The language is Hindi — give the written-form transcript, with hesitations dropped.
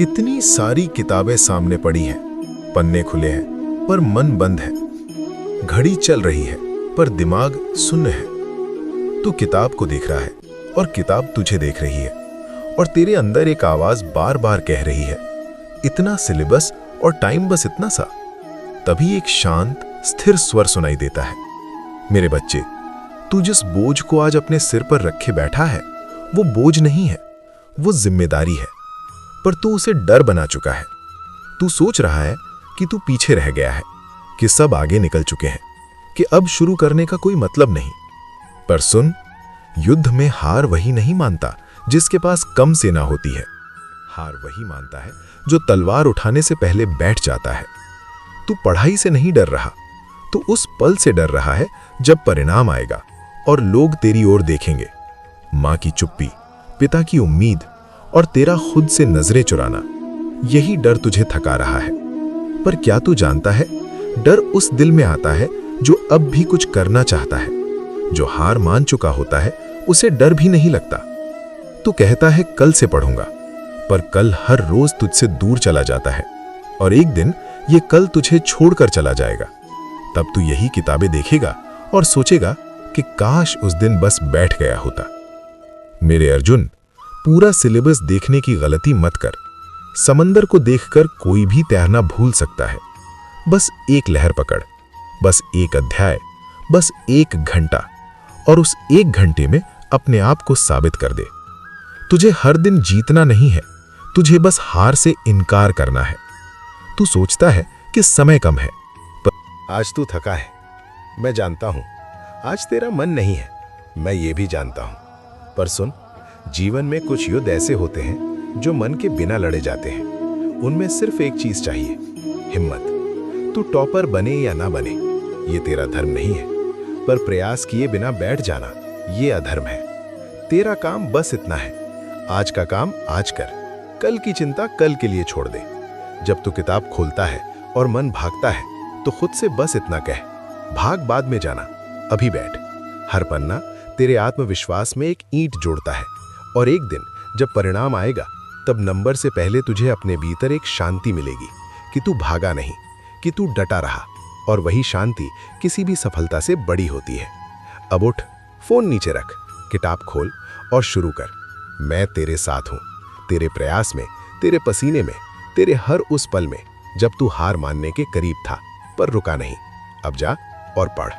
इतनी सारी किताबें सामने पड़ी हैं, पन्ने खुले हैं पर मन बंद है। घड़ी चल रही है पर दिमाग सुन्न है। तू किताब को देख रहा है और किताब तुझे देख रही है, और तेरे अंदर एक आवाज बार बार कह रही है, इतना सिलेबस और टाइम बस इतना सा। तभी एक शांत स्थिर स्वर सुनाई देता है, मेरे बच्चे, तू जिस बोझ को आज अपने सिर पर रखे बैठा है वो बोझ नहीं है, वो जिम्मेदारी है। पर तू उसे डर बना चुका है। तू सोच रहा है कि तू पीछे रह गया है, कि सब आगे निकल चुके हैं, कि अब शुरू करने का कोई मतलब नहीं। पर सुन, युद्ध में हार वही नहीं मानता जिसके पास कम सेना होती है। हार वही मानता है जो तलवार उठाने से पहले बैठ जाता है। तू पढ़ाई से नहीं डर रहा, तू उस पल से डर रहा है जब परिणाम आएगा और लोग तेरी ओर देखेंगे। मां की चुप्पी, पिता की उम्मीद और तेरा खुद से नजरें चुराना, यही डर तुझे थका रहा है। पर क्या तू जानता है, डर उस दिल में आता है जो अब भी कुछ करना चाहता है। जो हार मान चुका होता है उसे डर भी नहीं लगता। तू कहता है कल से पढ़ूंगा, पर कल हर रोज तुझसे दूर चला जाता है, और एक दिन ये कल तुझे छोड़कर चला जाएगा। तब तू यही किताबें देखेगा और सोचेगा कि काश उस दिन बस बैठ गया होता। मेरे अर्जुन, पूरा सिलेबस देखने की गलती मत कर। समंदर को देखकर कोई भी तैरना भूल सकता है। बस एक लहर पकड़, बस एक अध्याय, बस एक घंटा, और उस एक घंटे में अपने आप को साबित कर दे। तुझे हर दिन जीतना नहीं है, तुझे बस हार से इनकार करना है। तू सोचता है कि समय कम है, पर आज तू थका है, मैं जानता हूं। आज तेरा मन नहीं है, मैं ये भी जानता हूं। पर सुन, जीवन में कुछ युद्ध ऐसे होते हैं जो मन के बिना लड़े जाते हैं। उनमें सिर्फ एक चीज चाहिए, हिम्मत। तू टॉपर बने या ना बने, ये तेरा धर्म नहीं है, पर प्रयास किए बिना बैठ जाना, ये अधर्म है। तेरा काम बस इतना है, आज का काम आज कर, कल की चिंता कल के लिए छोड़ दे। जब तू किताब खोलता है और मन भागता है तो खुद से बस इतना कह, भाग बाद में जाना, अभी बैठ। हर पन्ना तेरे आत्मविश्वास में एक ईंट जोड़ता है, और एक दिन जब परिणाम आएगा तब नंबर से पहले तुझे अपने भीतर एक शांति मिलेगी कि तू भागा नहीं, कि तू डटा रहा, और वही शांति किसी भी सफलता से बड़ी होती है। अब उठ, फोन नीचे रख, किताब खोल और शुरू कर। मैं तेरे साथ हूं, तेरे प्रयास में, तेरे पसीने में, तेरे हर उस पल में जब तू हार मानने के करीब था पर रुका नहीं। अब जा और पढ़।